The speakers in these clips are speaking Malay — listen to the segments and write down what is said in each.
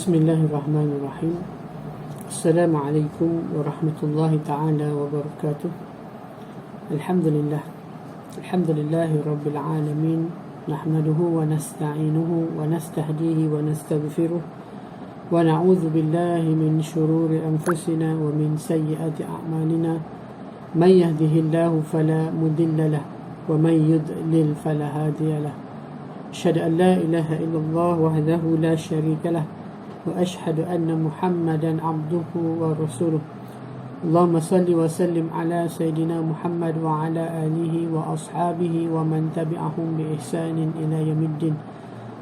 Bismillahirrahmanirrahim. Assalamualaikum warahmatullahi ta'ala wabarakatuh. Alhamdulillah. Alhamdulillahi rabbil alamin. Nahmaduhu wa nasta'inuhu wa nastahdihi wa nastaghfiruh. Wa na'udzu billahi min shururi anfusina wa min sayyiati a'malina. Man yahdihillahu fala mudilla lahu wa man yudlil fala hadiya lahu. Asyhadu an la ilaha illallah wahdahu la syarika lahu wa ashhadu anna Muhammadan abduhu wa rasuluh. Allahumma salli wa sallim ala Sayyidina Muhammad wa ala alihi wa ashabihi wa man tabi'ahum bi ihsanin ila yaumiddin.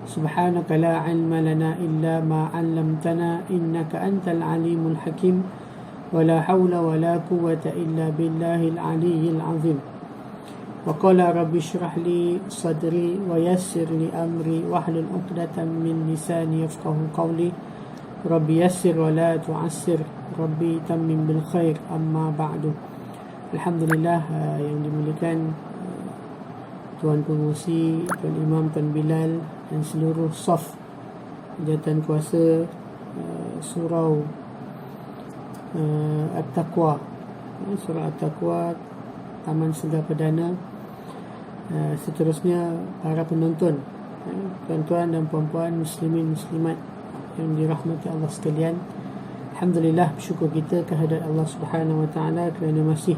Subhanaka la ilma lana illa ma 'allamtana innaka antal alimul hakim. Wa la hawla wa la quwwata illa billahil aliyyil azim. Wa qala rabbi shrah li sadri wa yassir li amri wahlul 'uqdatam min lisani yafqahu qawli. Rabbi yassir wa la tu'assir, Rabbi tammim bil khair, amma ba'du. Alhamdulillah, yang dimuliakan Tuan Pengurusi, Tuan Imam, Tuan Bilal dan seluruh saf jawatan kuasa surau At-Taqwa, surau At-Taqwa Taman Segar Perdana, seterusnya para penonton, tuan-tuan dan puan-puan, muslimin muslimat yang dirahmati Allah sekalian. Alhamdulillah, bersyukur kita kehadirat Allah Subhanahu wa taala kerana masih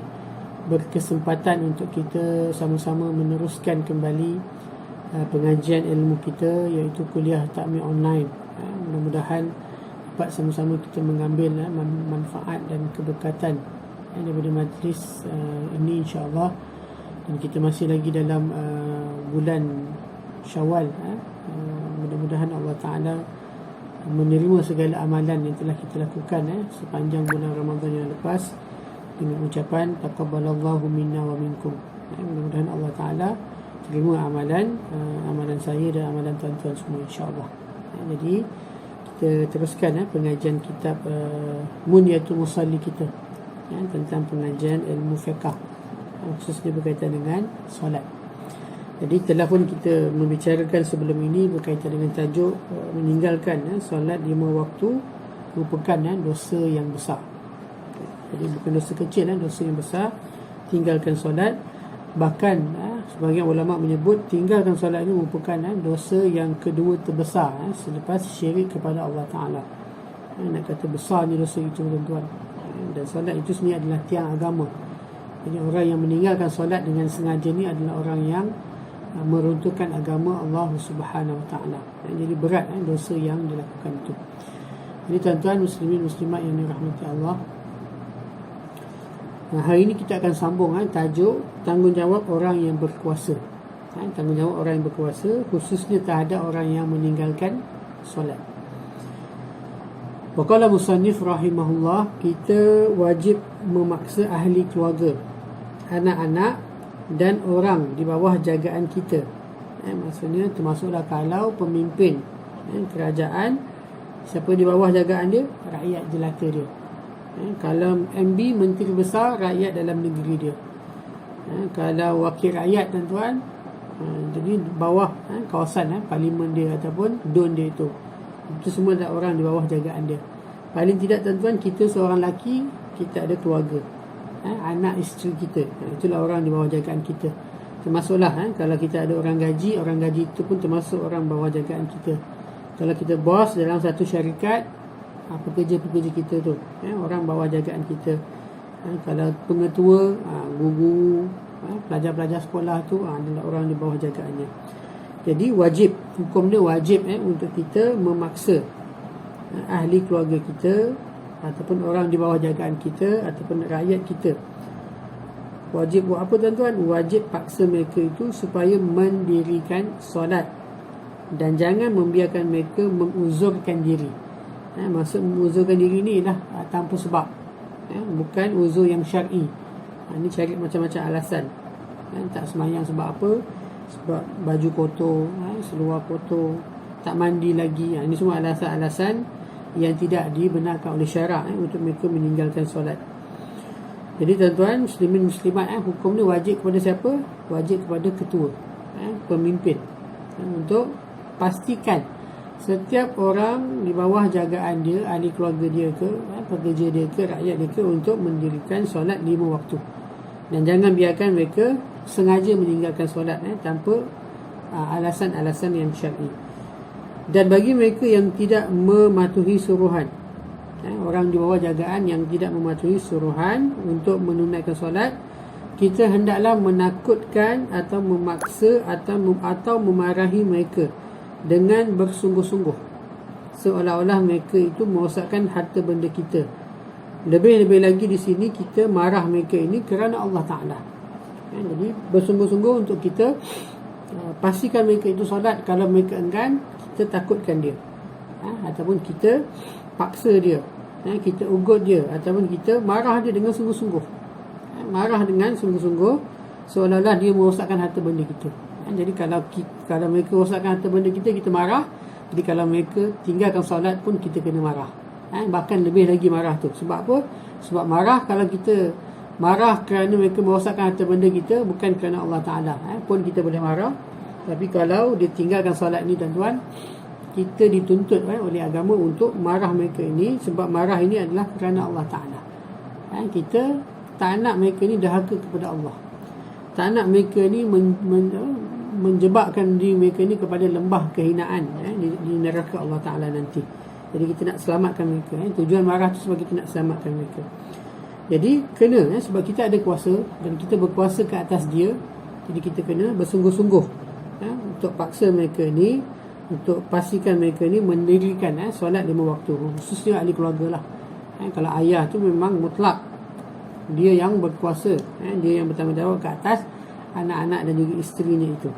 berkesempatan untuk kita sama-sama meneruskan kembali pengajian ilmu kita, iaitu kuliah takmir online. Mudah-mudahan dapat sama-sama kita mengambil manfaat dan keberkatan daripada majlis ini, insya-Allah. Dan kita masih lagi dalam bulan Syawal. Mudah-mudahan Allah Taala menerima segala amalan yang telah kita lakukan sepanjang bulan Ramadan yang lepas dengan ucapan taqabbalallahu minna wa minkum. Mudah-mudahan Allah Taala terima amalan saya dan amalan tuan-tuan semua, insya-Allah. Jadi kita teruskan pengajian kitab Munyatul Musalli kita, tentang pengajian ilmu fiqh, khususnya berkaitan dengan solat. Jadi telah pun kita membicarakan sebelum ini berkaitan dengan tajuk meninggalkan solat 5 waktu merupakan dosa yang besar. Jadi bukan dosa kecil, dosa yang besar. Tinggalkan solat, bahkan sebagian ulama menyebut tinggalkan solat ini merupakan dosa yang kedua terbesar selepas syirik kepada Allah Ta'ala. Nak kata besar ni dosa itu, tuan-tuan. Dan solat itu sebenarnya adalah tiang agama. Jadi orang yang meninggalkan solat dengan sengaja ni adalah orang yang meruntuhkan agama Allah Subhanahu Wa Taala. Jadi berat dosa yang dilakukan itu. Jadi tuan-tuan muslimin muslimat yang dirahmati Allah, hari ini kita akan sambung tajuk tanggungjawab orang yang berkuasa. Tanggungjawab orang yang berkuasa, khususnya terhadap orang yang meninggalkan solat. Waqala musannif rahimahullah, kita wajib memaksa ahli keluarga, anak-anak dan orang di bawah jagaan kita. Maksudnya termasuklah kalau pemimpin kerajaan, siapa di bawah jagaan dia? Rakyat jelata dia. Kalau MB, menteri besar, rakyat dalam negeri dia. Kalau wakil rakyat, tuan-tuan, jadi bawah kawasan parlimen dia ataupun don dia itu semua adalah orang di bawah jagaan dia. Paling tidak, tuan-tuan, kita seorang lelaki, kita ada keluarga, anak isteri kita, itulah orang di bawah jagaan kita. Termasuklah kalau kita ada orang gaji itu pun termasuk orang bawah jagaan kita. Kalau kita bos dalam satu syarikat, pekerja-pekerja kita tu orang bawah jagaan kita. Kalau pengetua, guru, pelajar-pelajar sekolah tu adalah orang di bawah jagaannya. Jadi wajib, hukum dia wajib untuk kita memaksa ahli keluarga kita ataupun orang di bawah jagaan kita ataupun rakyat kita. Wajib buat apa, tuan-tuan? Wajib paksa mereka itu supaya mendirikan solat, dan jangan membiarkan mereka menguzurkan diri. Maksud menguzurkan diri ni lah tanpa sebab, bukan uzur yang syar'i. Ini cari macam-macam alasan. Tak semayang sebab apa? Sebab baju kotor, seluar kotor, tak mandi lagi. Ini semua alasan-alasan yang tidak dibenarkan oleh syarak untuk mereka meninggalkan solat. Jadi tuan-tuan muslimin muslimat, hukum ni wajib kepada siapa? Wajib kepada ketua, pemimpin, untuk pastikan setiap orang di bawah jagaan dia, ahli keluarga dia ke, pekerja dia ke, rakyat dia ke, untuk mendirikan solat 5 waktu. Dan jangan biarkan mereka sengaja meninggalkan solat tanpa alasan-alasan yang syar'i. Dan bagi mereka yang tidak mematuhi suruhan, orang di bawah jagaan yang tidak mematuhi suruhan untuk menunaikan solat, kita hendaklah menakutkan atau memaksa atau memarahi mereka dengan bersungguh-sungguh, seolah-olah mereka itu merosakkan harta benda kita. Lebih-lebih lagi di sini kita marah mereka ini kerana Allah Ta'ala. Jadi bersungguh-sungguh untuk kita pastikan mereka itu solat. Kalau mereka enggan, kita takutkan dia, ataupun kita paksa dia, kita ugut dia, ataupun kita marah dia dengan sungguh-sungguh. Marah dengan sungguh-sungguh, seolah-olah dia merosakkan harta benda kita. Jadi kalau mereka rosakkan harta benda kita, kita marah. Jadi kalau mereka tinggalkan solat pun kita kena marah. Bahkan lebih lagi marah tu. Sebab apa? Sebab marah, kalau kita marah kerana mereka merosakkan harta benda kita, bukan kerana Allah Ta'ala, pun kita boleh marah. Tapi kalau dia tinggalkan solat ni, tuan-tuan, kita dituntut oleh agama untuk marah mereka ini. Sebab marah ini adalah kerana Allah Ta'ala. Kita tak nak mereka ni dahaka kepada Allah. Tak nak mereka ni menjebakkan diri mereka ni kepada lembah kehinaan di neraka Allah Ta'ala nanti. Jadi kita nak selamatkan mereka. Tujuan marah tu sebab kita nak selamatkan mereka. Jadi kena, sebab kita ada kuasa dan kita berkuasa ke atas dia. Jadi kita kena bersungguh-sungguh untuk paksa mereka ni, untuk pastikan mereka ni mendirikan solat 5 waktu. Khususnya ahli keluarga lah. Kalau ayah tu memang mutlak, dia yang berkuasa, dia yang bertanggungjawab ke atas anak-anak dan juga isterinya itu.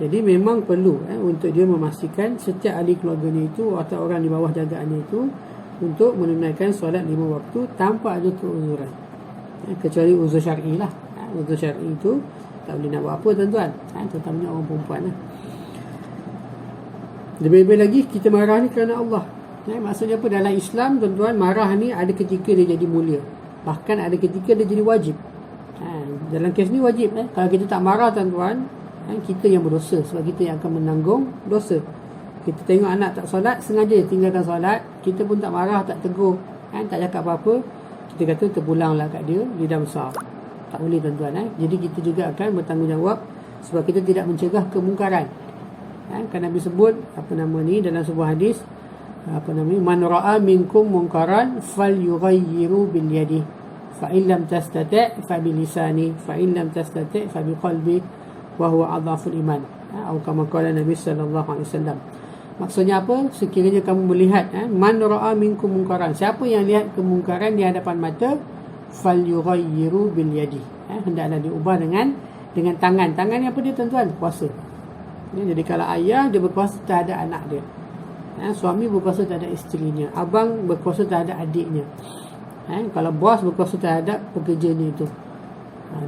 Jadi memang perlu untuk dia memastikan setiap ahli keluarganya itu atau orang di bawah jagaannya itu untuk menunaikan solat 5 waktu tanpa ada keuzuran, kecuali uzur syar'i lah. Uzur syar'i itu tak boleh nak buat apa, tuan-tuan, terutamanya orang perempuan lah. Lebih-lebih lagi kita marah ni kerana Allah. Maksudnya apa? Dalam Islam, tuan-tuan, marah ni ada ketika dia jadi mulia, bahkan ada ketika dia jadi wajib. Dalam kes ni wajib. Kalau kita tak marah, tuan-tuan, kita yang berdosa, sebab kita yang akan menanggung dosa. Kita tengok anak tak solat, sengaja tinggalkan solat, kita pun tak marah, tak tegur, tak cakap apa-apa, kita kata terpulanglah kat dia, dia dah besar. Tak boleh, tuan-tuan. Jadi kita juga akan bertanggungjawab, sebab kita tidak mencegah kemungkaran. Kan Nabi sebut dalam sebuah hadis, man ra'a minkum munkaran falyughayyiru bil yadi, fa in lam tastati' fa bi lisani, fa in lam tastati' fa bi qalbi, wa huwa adhaful iman. Atau kama qala Nabi sallallahu alaihi wasallam. Maksudnya apa? Sekiranya kamu melihat man ra'a minkum munkaran, siapa yang lihat kemungkaran di hadapan mata, falyughayyiru bil yadi, hendaklah diubah dengan tangan. Tangan ni apa dia, tuan-tuan? Kuasa. Jadi kalau ayah, dia berkuasa terhadap anak dia, suami berkuasa terhadap isterinya, abang berkuasa terhadap adiknya, kalau bos berkuasa terhadap pekerjanya itu.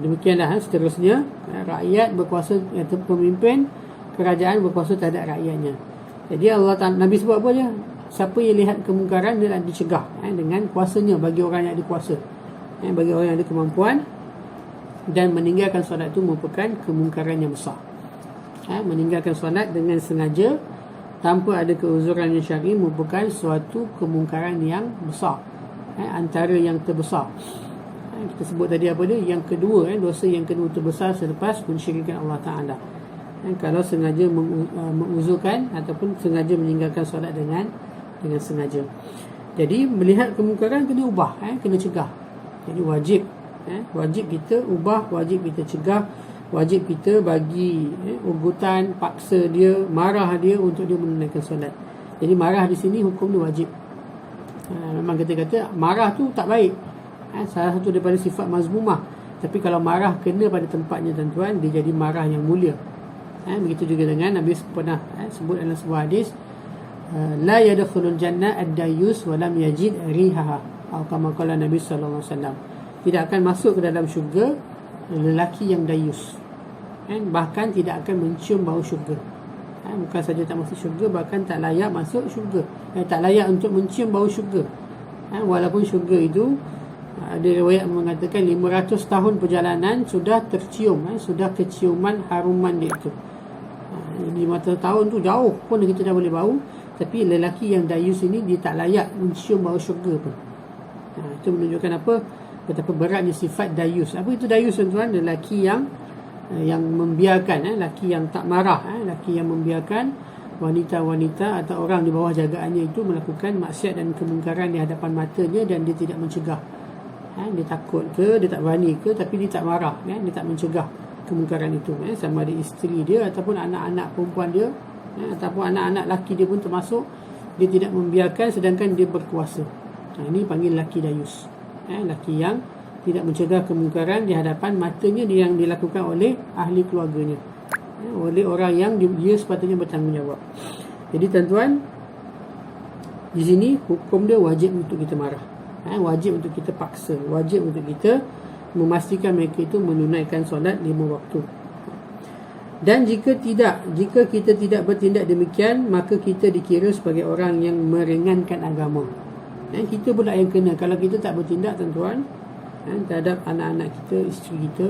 Demikianlah seterusnya. Rakyat berkuasa, pemimpin kerajaan berkuasa terhadap rakyatnya. Jadi Allah Nabi sebut apa dia? Siapa yang lihat kemungkaran, dia nak dicegah dengan kuasanya bagi orang yang ada kuasa, bagi orang yang ada kemampuan. Dan meninggalkan solat itu merupakan kemungkaran yang besar. Meninggalkan solat dengan sengaja tanpa ada keuzuran yang syar'i merupakan suatu kemungkaran yang besar, antara yang terbesar. Kita sebut tadi apa dia? Yang kedua, dosa yang kedua terbesar selepas mensyirikkan Allah Ta'ala. Kalau sengaja menguzurkan ataupun sengaja meninggalkan solat dengan sengaja. Jadi melihat kemungkaran kena ubah, kena cegah. Jadi wajib kita ubah, wajib kita cegah, wajib kita bagi ugutan, paksa dia, marah dia untuk dia menunaikan solat. Jadi marah di sini hukum dia wajib. Memang kita kata marah tu tak baik, salah satu daripada sifat mazmumah. Tapi kalau marah kena pada tempatnya, tuan-tuan, dia jadi marah yang mulia. Begitu juga dengan Nabi pernah sebut dalam sebuah hadis, la yadkhulul jannah ad-dayyus wa lam yajid rihaha, atau kama qala Nabi sallallahu alaihi wasallam, tidak akan masuk ke dalam syurga lelaki yang dayus, bahkan tidak akan mencium bau syurga. Bukan saja tak masuk syurga, bahkan tak layak masuk syurga, tak layak untuk mencium bau syurga. Walaupun syurga itu ada riwayat mengatakan 500 tahun perjalanan sudah tercium, sudah keciuman haruman dia itu. 500 tahun tu jauh pun kita dah boleh bau. Tapi lelaki yang dayus ini dia tak layak mencium bau syurga pun. Itu menunjukkan apa? Betapa beratnya sifat dayus. Apa itu dayus, tuan-tuan? Lelaki yang membiarkan, lelaki yang tak marah, lelaki yang membiarkan wanita-wanita atau orang di bawah jagaannya itu melakukan maksiat dan kemungkaran di hadapan matanya, dan dia tidak mencegah. Dia takut ke, dia tak berani ke, tapi dia tak marah, dia tak mencegah kemungkaran itu, sama ada isteri dia ataupun anak-anak perempuan dia, ataupun anak-anak laki dia pun termasuk. Dia tidak membiarkan sedangkan dia berkuasa. Ini panggil laki dayus, laki yang tidak mencegah kemungkaran di hadapan matanya yang dilakukan oleh ahli keluarganya, oleh orang yang dia sepatutnya bertanggungjawab. Jadi tuan-tuan, di sini hukum dia wajib untuk kita marah, wajib untuk kita paksa, wajib untuk kita memastikan mereka itu menunaikan solat 5 waktu. Dan jika kita tidak bertindak demikian, maka kita dikira sebagai orang yang meringankan agama. Kita pula yang kena kalau kita tak bertindak, tuan-tuan, terhadap anak-anak kita, isteri kita,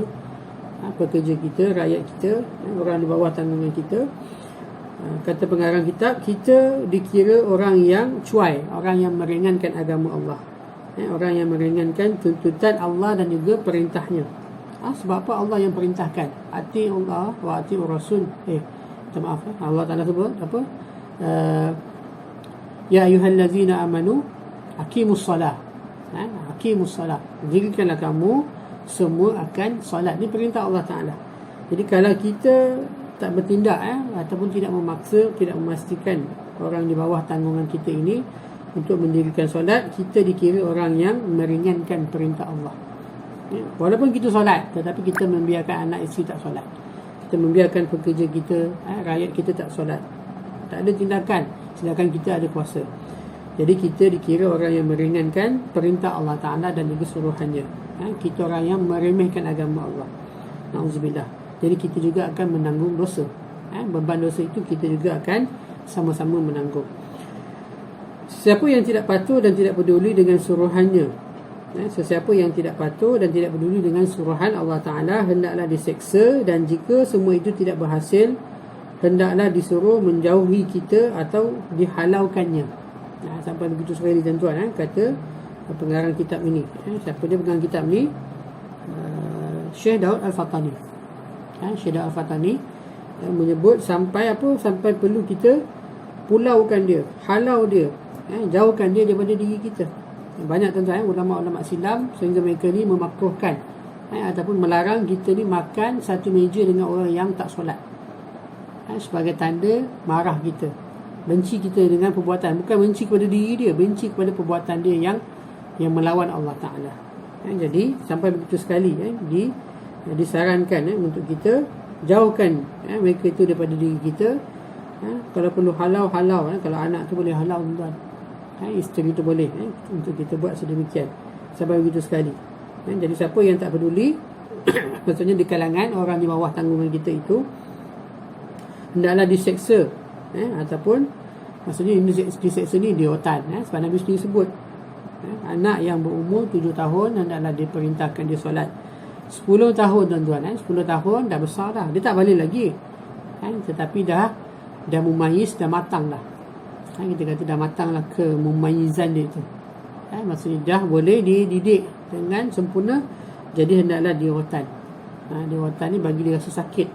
pekerja kita, rakyat kita, orang di bawah tanggungan kita. Kata pengarang kitab, kita dikira orang yang cuai, orang yang meringankan agama Allah, orang yang meringankan tuntutan Allah dan juga perintahnya. Sebab apa? Allah yang perintahkan, ati Allah wa ati Rasul. Maaf, Allah Ta'ala sebut apa? Ya ayyuhallazina amanu aqimus salah. Aqimus salah, dirikanlah kamu semua akan solat. Ini perintah Allah Ta'ala. Jadi kalau kita tak bertindak, ataupun tidak memaksa, tidak memastikan orang di bawah tanggungan kita ini untuk mendirikan solat, kita dikira orang yang meringankan perintah Allah. Walaupun kita solat, tetapi kita membiarkan anak isteri tak solat, kita membiarkan pekerja kita, rakyat kita tak solat, tak ada tindakan, sedangkan kita ada kuasa. Jadi kita dikira orang yang meringankan perintah Allah Ta'ala dan juga suruhannya. Kita orang yang meremehkan agama Allah. Na'udzubillah. Jadi kita juga akan menanggung dosa. Beban dosa itu kita juga akan sama-sama menanggung. Sesiapa yang tidak patuh dan tidak peduli dengan suruhannya, sesiapa yang tidak patuh dan tidak peduli dengan suruhan Allah Ta'ala, hendaklah diseksa, dan jika semua itu tidak berhasil, hendaklah disuruh menjauhi kita atau dihalaukannya. Sampai begitu sekali, tuan-tuan, kata pengarang kitab ini. Siapa dia pengarang kitab ni? Syekh Daud Al-Fatani. Syekh Daud Al-Fatani menyebut sampai apa? Sampai perlu kita pulaukan dia, halau dia, jauhkan dia daripada diri kita. Banyak tuan-tuan, ulama-ulama silam sehingga mereka ni memakruhkan ataupun melarang kita ni makan satu meja dengan orang yang tak solat, sebagai tanda marah kita, benci kita dengan perbuatan. Bukan benci kepada diri dia, benci kepada perbuatan dia yang melawan Allah Ta'ala. Jadi sampai begitu sekali disarankan untuk kita jauhkan mereka itu daripada diri kita. Kalau perlu halau. Kalau anak tu boleh halau, tuan-tuan, isteri tu boleh, untuk kita buat sedemikian. Sampai begitu sekali. Jadi siapa yang tak peduli maksudnya di kalangan orang di bawah tanggungan kita itu, hendaklah diseksa, ataupun maksudnya diseksa ni diotan, sebab Nabi sendiri sebut, anak yang berumur 7 tahun hendaklah diperintahkan dia solat. 10 tahun, tuan-tuan, 10 tahun dah besar dah, dia tak balik lagi, tetapi dah mumayyiz, dah matang dah. Kita kata dah matang lah ke mumayyizan dia tu, maksudnya dah boleh dididik dengan sempurna. Jadi hendaklah diotan. Diotan ni bagi dia rasa sakit,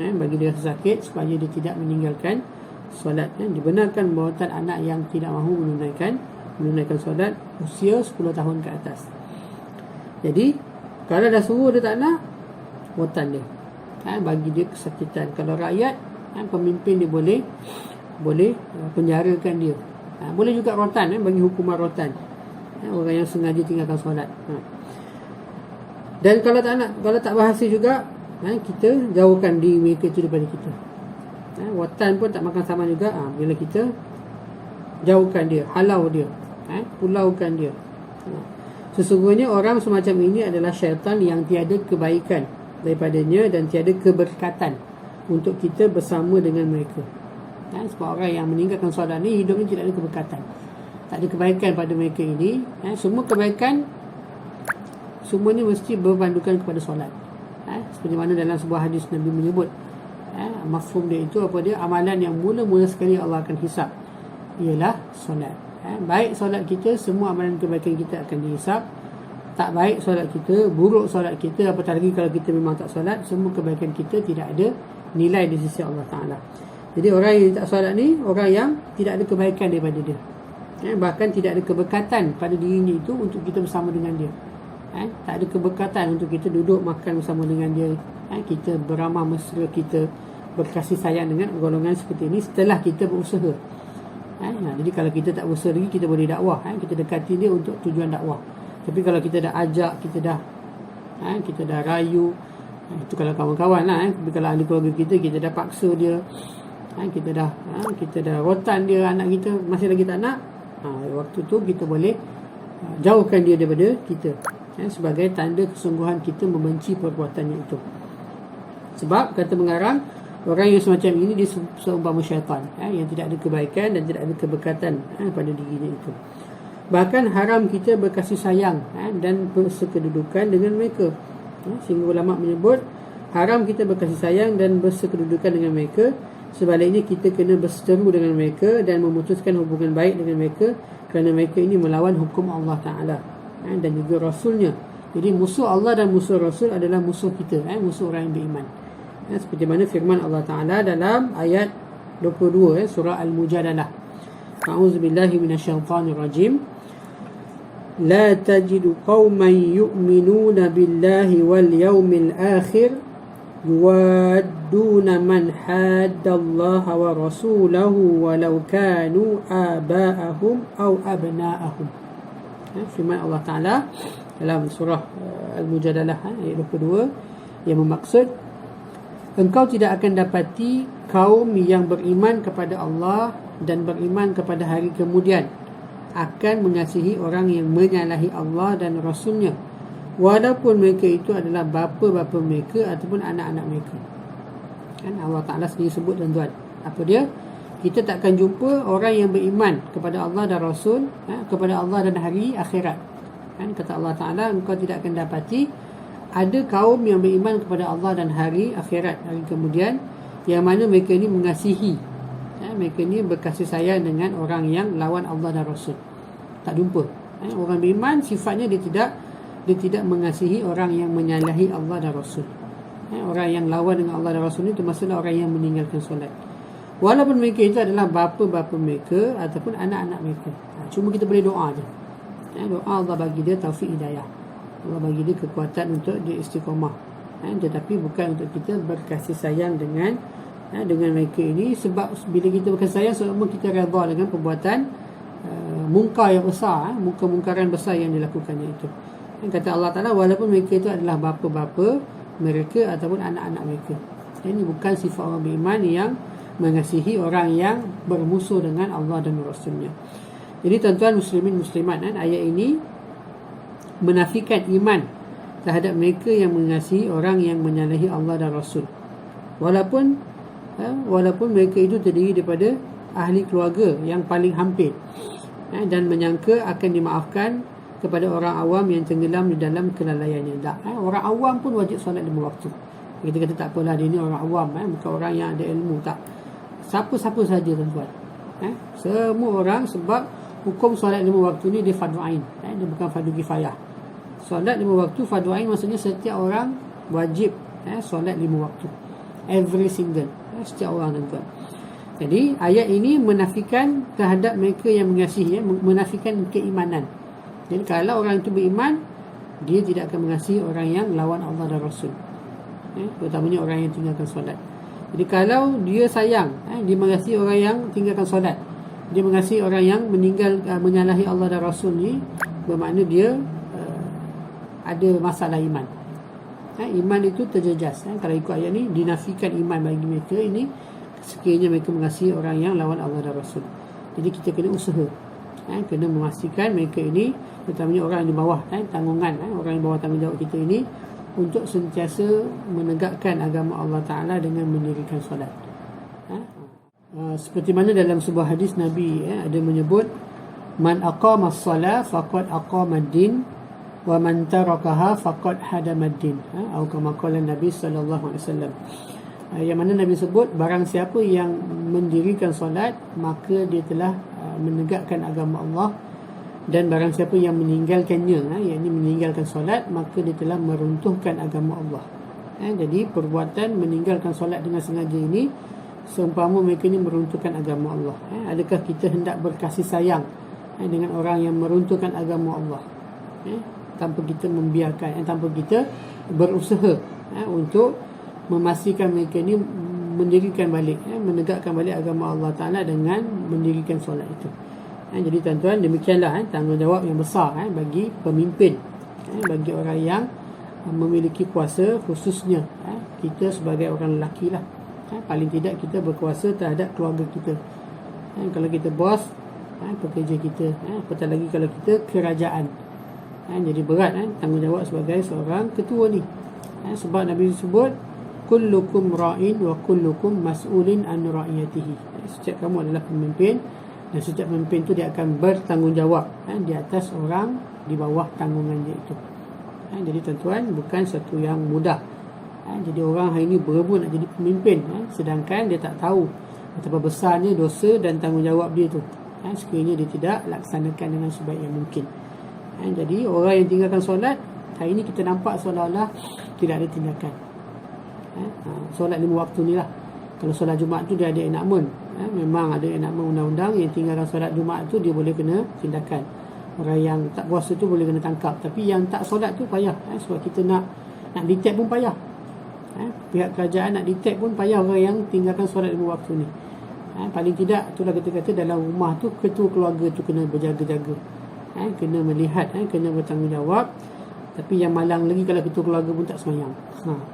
bagi dia rasa sakit supaya dia tidak meninggalkan solat. Dibenarkan merotan anak yang tidak mahu menunaikan solat usia 10 tahun ke atas. Jadi kalau dah suruh dia tak nak, rotan dia, bagi dia kesakitan. Kalau rakyat, pemimpin dia boleh penjarakan dia. Boleh juga rotan, bagi hukuman rotan orang yang sengaja tinggalkan solat. Dan kalau tak berhasil juga, kita jauhkan diri mereka itu daripada kita. Rotan pun tak makan sama juga. Bila kita jauhkan dia, halau dia, pulaukan dia. Sesungguhnya orang semacam ini adalah syaitan yang tiada kebaikan daripadanya dan tiada keberkatan untuk kita bersama dengan mereka. Sebab orang yang meninggalkan solat ni hidupnya tidak ada keberkatan, tak ada kebaikan pada mereka ini. Semua kebaikan semuanya mesti berpandukan kepada solat. Seperti mana dalam sebuah hadis Nabi menyebut, Mafhum dia itu apa dia? Amalan yang mula-mula sekali Allah akan hisap ialah solat. Baik solat kita, semua amalan kebaikan kita akan dihisap. Tak baik solat kita, buruk solat kita, apatah lagi kalau kita memang tak solat, semua kebaikan kita tidak ada nilai di sisi Allah Ta'ala. Jadi orang yang tak solat ni, orang yang tidak ada kebaikan daripada dia. Bahkan tidak ada keberkatan pada dirinya itu untuk kita bersama dengan dia. Tak ada keberkatan untuk kita duduk makan bersama dengan dia. Kita beramah mesra, kita berkasih sayang dengan golongan seperti ini setelah kita berusaha. Jadi kalau kita tak berusaha lagi, kita boleh dakwah. Kita dekati dia untuk tujuan dakwah. Tapi kalau kita dah ajak, kita dah rayu, itu kalau kawan-kawan lah. Tapi kalau ahli keluarga kita dah paksa dia, kita dah rotan dia anak kita, masih lagi tak nak, waktu tu kita boleh jauhkan dia daripada kita, sebagai tanda kesungguhan kita membenci perbuatannya itu. Sebab kata pengarang, orang yang semacam ini dia seumpama syaitan, yang tidak ada kebaikan dan tidak ada keberkatan pada dirinya itu. Bahkan haram kita berkasih sayang dan bersekedudukan dengan mereka. Sehingga ulama menyebut haram kita berkasih sayang dan bersekedudukan dengan mereka. Sebaliknya kita kena berseteru dengan mereka dan memutuskan hubungan baik dengan mereka, kerana mereka ini melawan hukum Allah Ta'ala dan juga Rasulnya. Jadi musuh Allah dan musuh Rasul adalah musuh kita, musuh orang yang beriman. Seperti mana firman Allah Ta'ala dalam ayat 22 surah Al-Mujadalah. A'udzubillahi minasyaitanirrajim. لا تجد قوما يؤمنون بالله واليوم الآخر يوادون من حاد الله ورسوله ولو كانوا آباءهم أو أبناءهم. Firman Allah Ta'ala dalam surah Al-Mujadalah ayat 22 yang bermaksud, engkau tidak akan dapati kaum yang beriman kepada Allah dan beriman kepada hari kemudian akan mengasihi orang yang menyalahi Allah dan Rasulnya, walaupun mereka itu adalah bapa-bapa mereka ataupun anak-anak mereka. Allah Ta'ala sendiri sebut, tuan-tuan, apa dia? Kita takkan jumpa orang yang beriman kepada Allah dan Rasul, kepada Allah dan hari akhirat. Kata Allah Ta'ala, engkau tidak akan dapati ada kaum yang beriman kepada Allah dan hari akhirat, hari kemudian, yang mana mereka ini mengasihi, mereka ni berkasih sayang dengan orang yang lawan Allah dan Rasul. Tak jumpa. Orang beriman sifatnya dia tidak mengasihi orang yang menyalahi Allah dan Rasul. Orang yang lawan dengan Allah dan Rasul ni termasuklah orang yang meninggalkan solat, walaupun mereka itu adalah bapa-bapa mereka ataupun anak-anak mereka. Cuma kita boleh doa je. Doa Allah bagi dia taufik hidayah, Allah bagi dia kekuatan untuk dia istiqamah. Tetapi bukan untuk kita berkasih sayang dengan mereka ini. Sebab bila kita berkasih sayang, semua kita redha dengan perbuatan mungkar yang besar, mungkaran besar yang dilakukannya itu. Kata Allah Ta'ala, walaupun mereka itu adalah bapa-bapa mereka ataupun anak-anak mereka. Ini bukan sifat orang beriman yang mengasihi orang yang bermusuh dengan Allah dan Rasulnya. Jadi tuan-tuan muslimin muslimat, ayat ini menafikan iman terhadap mereka yang mengasihi orang yang menyalahi Allah dan Rasul, walaupun mereka itu terdiri daripada ahli keluarga yang paling hampir, dan menyangka akan dimaafkan kepada orang awam yang tenggelam di dalam kelalaiannya. Orang awam pun wajib solat 5 waktu. Kita kata tak apalah, dia ni orang awam, bukan orang yang ada ilmu. Tak, siapa-siapa saja tuan-tuan, semua orang. Sebab hukum solat 5 waktu ni dia fardu ain, dia bukan fardu kifayah. Solat 5 waktu fardu ain maksudnya setiap orang wajib solat 5 waktu, every single, setiap orang, tuan-tuan. Jadi ayat ini menafikan terhadap mereka yang mengasihi, menafikan keimanan. Jadi kalau orang itu beriman, dia tidak akan mengasihi orang yang lawan Allah dan Rasul, terutamanya orang yang tinggalkan solat. Jadi kalau dia sayang, dia mengasihi orang yang tinggalkan solat, dia mengasihi orang yang menyalahi Allah dan Rasul ni, bermakna dia ada masalah iman. Iman itu terjejas. Kalau ikut ayat ni, dinafikan iman bagi mereka ini sekiranya mereka mengasihi orang yang lawan Allah dan Rasul. Jadi kita kena usaha, kena memastikan mereka ini, terutamanya orang yang di bawah tanggungan, orang yang bawah tanggungjawab kita ini, untuk sentiasa menegakkan agama Allah Ta'ala dengan mendirikan solat. Seperti mana dalam sebuah hadis Nabi ada menyebut, man aqama as-salah faqad aqama ad-din wa man tarakaha faqad hadama ad-din, atau kama qala Nabi sallallahu alaihi wasallam. yang mana Nabi sebut, barang siapa yang mendirikan solat, maka dia telah menegakkan agama Allah, dan barang siapa yang meninggalkannya, yakni meninggalkan solat, maka dia telah meruntuhkan agama Allah. Jadi perbuatan meninggalkan solat dengan sengaja ini seumpama mereka ini meruntuhkan agama Allah. Adakah kita hendak berkasih sayang dengan orang yang meruntuhkan agama Allah, tanpa kita membiarkan, tanpa kita berusaha untuk memastikan mereka ini mendirikan balik, menegakkan balik agama Allah Ta'ala dengan mendirikan solat itu. Jadi tuan-tuan, demikianlah tanggungjawab yang besar bagi pemimpin, bagi orang yang memiliki kuasa, khususnya kita sebagai orang lelaki lah. Paling tidak kita berkuasa terhadap keluarga kita. Kalau kita bos, pekerja kita, apatah lagi kalau kita kerajaan. Jadi berat tanggungjawab sebagai seorang ketua ni. Sebab Nabi sebut, kullukum ra'in wa kullukum mas'ulin an ra'iyatihi. Setiap kamu adalah pemimpin, dan setiap pemimpin itu dia akan bertanggungjawab di atas orang di bawah tanggungannya itu. Jadi tuan-tuan, bukan satu yang mudah. Jadi orang hari ini berebut nak jadi pemimpin, sedangkan dia tak tahu betapa besarnya dosa dan tanggungjawab dia tu, sekiranya dia tidak laksanakan dengan sebaik yang mungkin. Jadi orang yang tinggalkan solat, hari ini kita nampak seolah-olah tidak ada tindakan. Solat 5 waktu ni lah. Kalau solat Jumaat tu dia ada enakmen, memang ada enakmen undang-undang yang tinggalkan solat Jumaat tu dia boleh kena tindakan. Orang yang tak puasa tu boleh kena tangkap. Tapi yang tak solat tu payah, sebab kita nak detect pun payah. Pihak kerajaan nak detect pun payah orang yang tinggalkan solat 5 waktu ni. Paling tidak itulah kita kata dalam rumah tu ketua keluarga tu kena berjaga-jaga, kena melihat, kena bertanggungjawab. Tapi yang malang lagi kalau ketua keluarga pun tak semayang.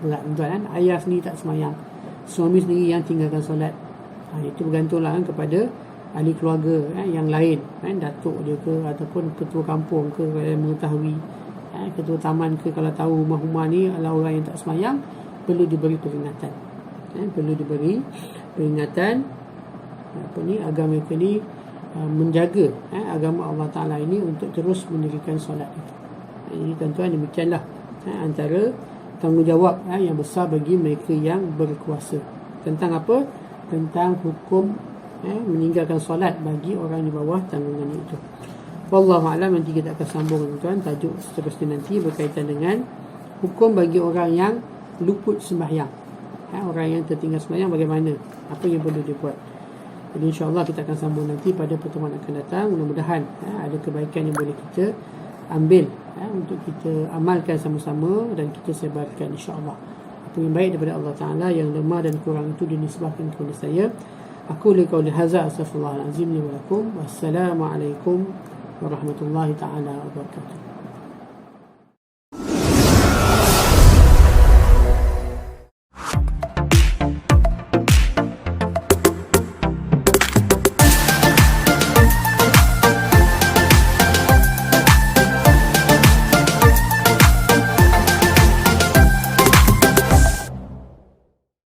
Berat tuan, ayah sendiri tak semayang, suami sendiri yang tinggalkan solat. Itu bergantunglah kepada ahli keluarga yang lain, datuk dia ke, ataupun ketua kampung ke, yang mengetahui, ketua taman ke, kalau tahu rumah-rumah ni adalah orang yang tak semayang, perlu diberi peringatan. Perlu diberi peringatan agar mereka ni menjaga agama Allah Ta'ala ini untuk terus mendirikan solat itu. Jadi tuan-tuan, demikianlah antara tanggungjawab yang besar bagi mereka yang berkuasa. Tentang apa? Tentang hukum meninggalkan solat bagi orang di bawah tanggungan itu. Wallahu a'lam. Nanti kita akan sambung tuan-tuan tajuk seterusnya nanti berkaitan dengan hukum bagi orang yang luput sembahyang. Orang yang tertinggal sembahyang bagaimana? Apa yang perlu dibuat? Jadi insya-Allah kita akan sambung nanti pada pertemuan akan datang. Mudah-mudahan ada kebaikan yang boleh kita ambil untuk kita amalkan sama-sama dan kita sebarkan insya-Allah. Apa yang baik daripada Allah Ta'ala, yang lemah dan kurang itu dinisbahkan kepada saya. Aku liqauli hadza astaghfirullahalazim li wa lakum. Wassalamualaikum warahmatullahi taala wabarakatuh.